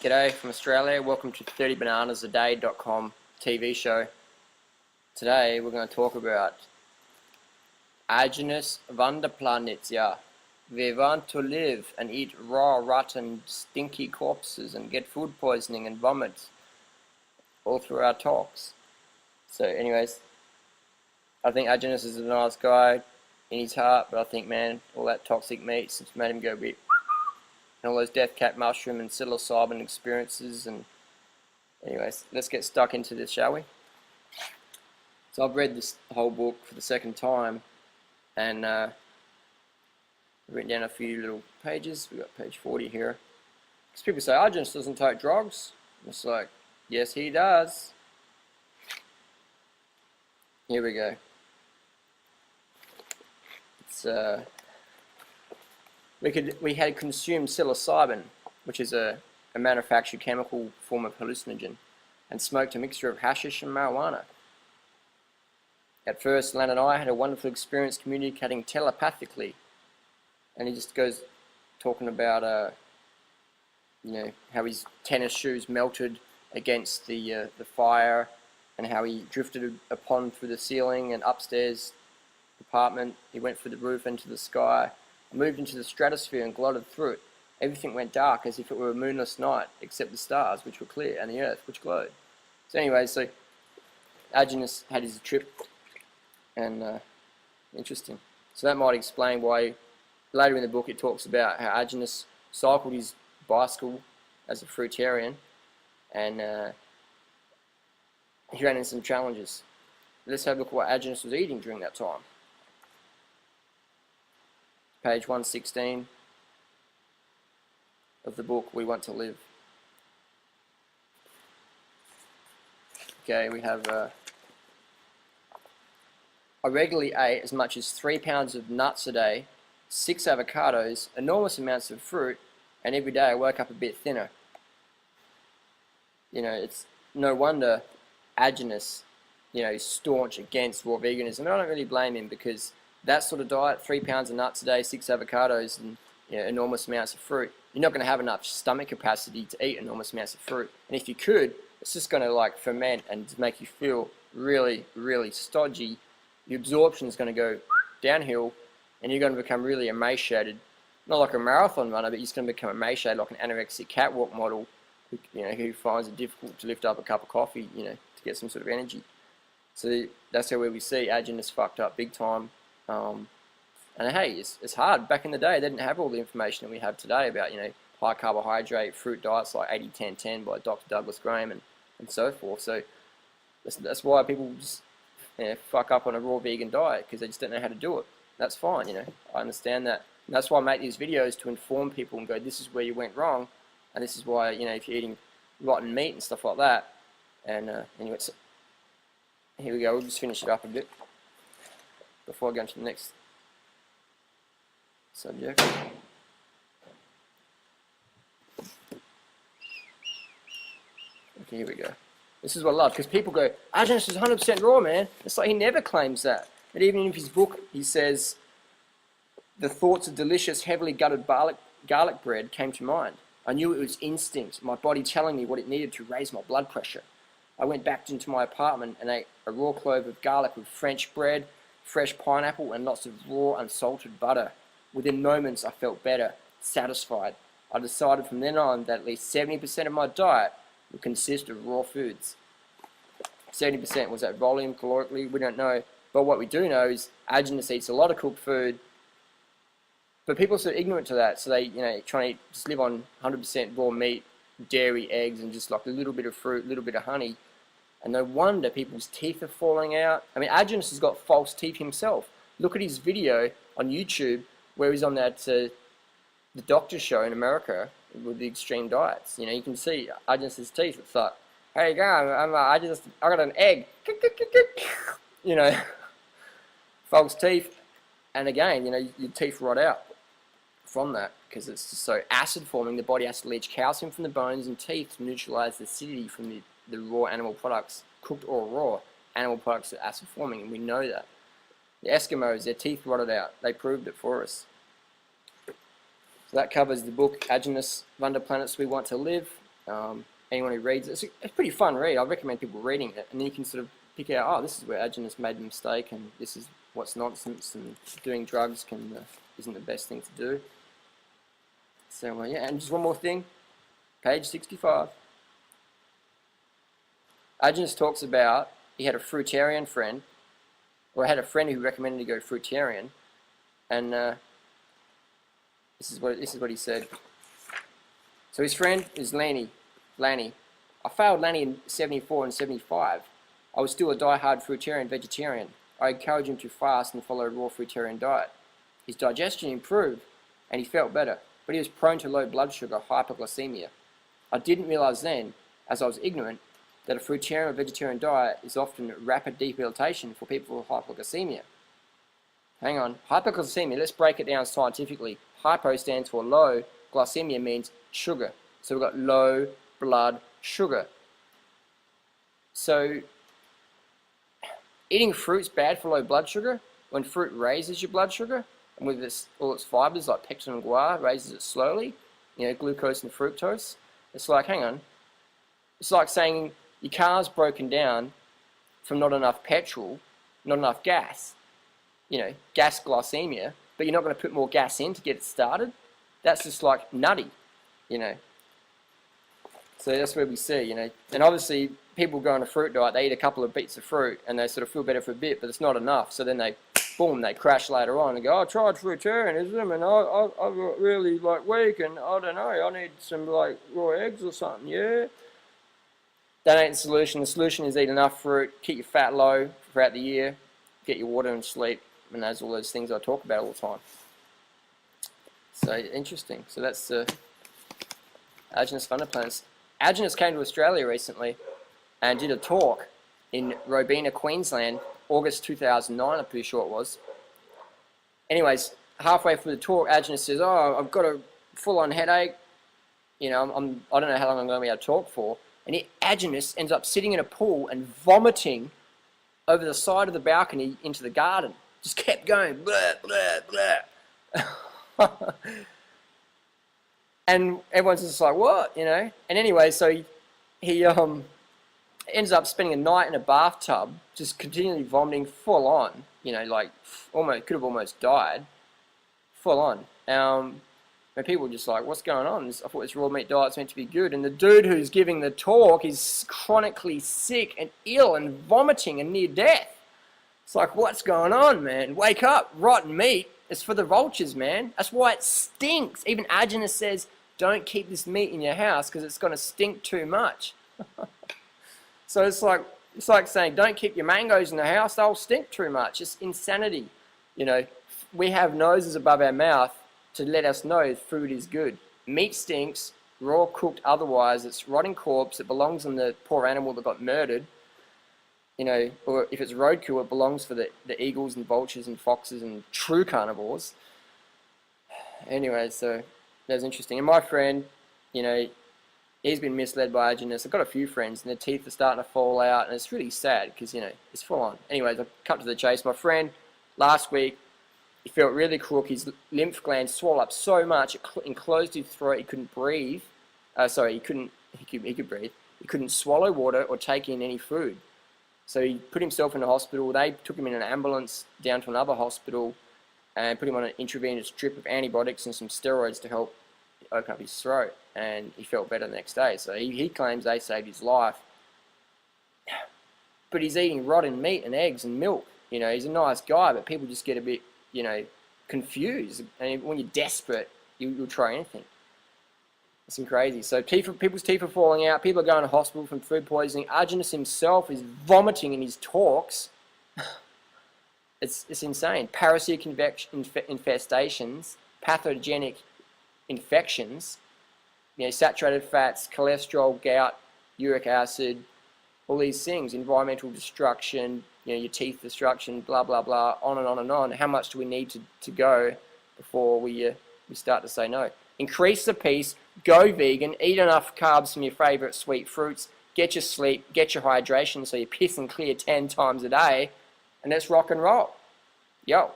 G'day from Australia, welcome to 30bananasaday.com TV show. Today we're going to talk about Aajonus Vonderplanitz. We want to live and eat raw, rotten, stinky corpses and get food poisoning and vomit all through our talks. So anyways, I think Aajonus is a nice guy in his heart, but I think, man, all that toxic meat has made him go a bit, and all those death cap mushroom and psilocybin experiences. And anyways, let's get stuck into this, shall we? So I've read this whole book for the second time, and I've written down a few little pages. We've got page 40 here. Because people say, Aajonus doesn't take drugs. And it's like, yes, he does. Here we go. It's we had consumed psilocybin, which is a manufactured chemical form of hallucinogen, and smoked a mixture of hashish and marijuana. At first, Lan and I had a wonderful experience communicating telepathically, and he just goes talking about how his tennis shoes melted against the fire, and how he drifted upon through the ceiling and upstairs apartment. He went through the roof into the sky, moved into the stratosphere and glided through it. Everything went dark as if it were a moonless night, except the stars, which were clear, and the earth, which glowed. So anyway, so Aajonus had his trip, and interesting. So that might explain why later in the book it talks about how Aajonus cycled his bicycle as a fruitarian, and he ran into some challenges. Let's have a look at what Aajonus was eating during that time. Page 116 of the book, We Want to Live. Okay, we have I regularly ate as much as 3 pounds of nuts a day, 6 avocados, enormous amounts of fruit, and every day I woke up a bit thinner. You know, it's no wonder Aajonus, is staunch against raw veganism. And I don't really blame him, because that sort of diet, 3 pounds of nuts a day, 6 avocados, and enormous amounts of fruit, you're not going to have enough stomach capacity to eat enormous amounts of fruit. And if you could, it's just going to like ferment and make you feel really, really stodgy. Your absorption is going to go downhill, and you're going to become really emaciated. Not like a marathon runner, but you're just going to become emaciated like an anorexic catwalk model, who finds it difficult to lift up a cup of coffee, to get some sort of energy. So that's where we see Aajonus fucked up big time. And hey, it's hard. Back in the day, they didn't have all the information that we have today about, high carbohydrate fruit diets like 80-10-10 by Dr. Douglas Graham and so forth. So that's why people just fuck up on a raw vegan diet, because they just don't know how to do it. That's fine, I understand that. And that's why I make these videos, to inform people and go, this is where you went wrong, and this is why, if you're eating rotten meat and stuff like that. And anyway, so here we go. We'll just finish it up a bit before I go into the next subject. Okay, here we go. This is what I love, because people go, Aajonus is 100% raw, man. It's like he never claims that. But even in his book, he says, the thoughts of delicious, heavily gutted garlic bread came to mind. I knew it was instinct, my body telling me what it needed to raise my blood pressure. I went back into my apartment and ate a raw clove of garlic with French bread, fresh pineapple, and lots of raw, unsalted butter. Within moments, I felt better, satisfied. I decided from then on that at least 70% of my diet would consist of raw foods. 70%, was that volume, calorically? We don't know. But what we do know is Aajonus eats a lot of cooked food, but people are so ignorant to that, so they, try to just live on 100% raw meat, dairy, eggs, and just like a little bit of fruit, a little bit of honey. And no wonder people's teeth are falling out. I mean, Aajonus has got false teeth himself. Look at his video on YouTube where he's on that the doctor show in America with the extreme diets. You can see Aajonus's teeth. It's like, hey, go, I got an egg. False teeth. And again, your teeth rot out from that, because it's just so acid forming. The body has to leach calcium from the bones and teeth to neutralize the acidity from the raw animal products, cooked or raw animal products are acid forming, and we know that. The Eskimos, their teeth rotted out. They proved it for us. So that covers the book Aajonus Vonderplanitz, We Want to Live. Anyone who reads it, it's a pretty fun read. I recommend people reading it, and then you can sort of pick out, oh, this is where Aajonus made a mistake, and this is what's nonsense, and doing drugs isn't the best thing to do. So yeah, and just one more thing, page 65. Aajonus talks about he had a fruitarian friend, or had a friend who recommended he go fruitarian, and this is what he said. So his friend is Lanny. I failed Lanny in 74 and 75. I was still a die-hard fruitarian vegetarian. I encouraged him to fast and follow a raw fruitarian diet. His digestion improved and he felt better, but he was prone to low blood sugar, hypoglycemia. I didn't realize then, as I was ignorant, that a fruitarian or vegetarian diet is often rapid debilitation for people with hypoglycemia. Hang on, hypoglycemia, let's break it down scientifically. Hypo stands for low, glycemia means sugar. So we've got low blood sugar. So eating fruit's bad for low blood sugar when fruit raises your blood sugar, and with all its fibers like pectin and guar raises it slowly, glucose and fructose. It's like, hang on, it's like saying your car's broken down from not enough petrol, not enough gas, gas glycemia, but you're not going to put more gas in to get it started. That's just like nutty, So that's where we see, and obviously people go on a fruit diet, they eat a couple of bits of fruit and they sort of feel better for a bit, but it's not enough. So then they crash later on and go, I tried fruitarianism and I got really weak and I don't know, I need some raw eggs or something, yeah. That ain't the solution. The solution is eat enough fruit, keep your fat low throughout the year, get your water and sleep, and that's all those things I talk about all the time. So interesting. So that's Aajonus Vonderplanitz. Aajonus came to Australia recently and did a talk in Robina, Queensland, August 2009, I'm pretty sure it was. Anyways, halfway through the talk, Aajonus says, oh, I've got a full-on headache. I don't know how long I'm going to be able to talk for. And Aajonus ends up sitting in a pool and vomiting over the side of the balcony into the garden. Just kept going, blah, blah, blah. And everyone's just like, what, And anyway, so he ends up spending a night in a bathtub, just continually vomiting full on, could have almost died, full on. And people were just like, what's going on? I thought this raw meat diet's meant to be good. And the dude who's giving the talk is chronically sick and ill and vomiting and near death. It's like, what's going on, man? Wake up, rotten meat. It's for the vultures, man. That's why it stinks. Even Aajonus says, don't keep this meat in your house because it's going to stink too much. So it's like saying, don't keep your mangoes in the house, they'll stink too much. It's insanity. We have noses above our mouth to let us know food is good. Meat stinks, raw, cooked, otherwise. It's rotting corpse. It belongs on the poor animal that got murdered. Or if it's roadkill, it belongs for the eagles and vultures and foxes and true carnivores. Anyway, so that's interesting. And my friend, he's been misled by Aajonus. I've got a few friends and their teeth are starting to fall out, and it's really sad because, it's full on. Anyways, I'll cut to the chase. My friend, last week, he felt really crook. His lymph glands swelled up so much it enclosed his throat. He couldn't breathe. He could breathe. He couldn't swallow water or take in any food. So he put himself in a hospital. They took him in an ambulance down to another hospital and put him on an intravenous drip of antibiotics and some steroids to help open up his throat. And he felt better the next day. So he claims they saved his life. But he's eating rotten meat and eggs and milk. He's a nice guy, but people just get a bit, confused. And when you're desperate, you'll try anything. It's crazy. So people's teeth are falling out. People are going to hospital from food poisoning. Aajonus himself is vomiting in his talks. It's insane. Parasitic infestations, pathogenic infections, saturated fats, cholesterol, gout, uric acid, all these things, environmental destruction, your teeth destruction, blah, blah, blah, on and on and on. How much do we need to go before we start to say no? Increase the peace, go vegan, eat enough carbs from your favourite sweet fruits, get your sleep, get your hydration so you piss and clear 10 times a day, and let's rock and roll. Yo.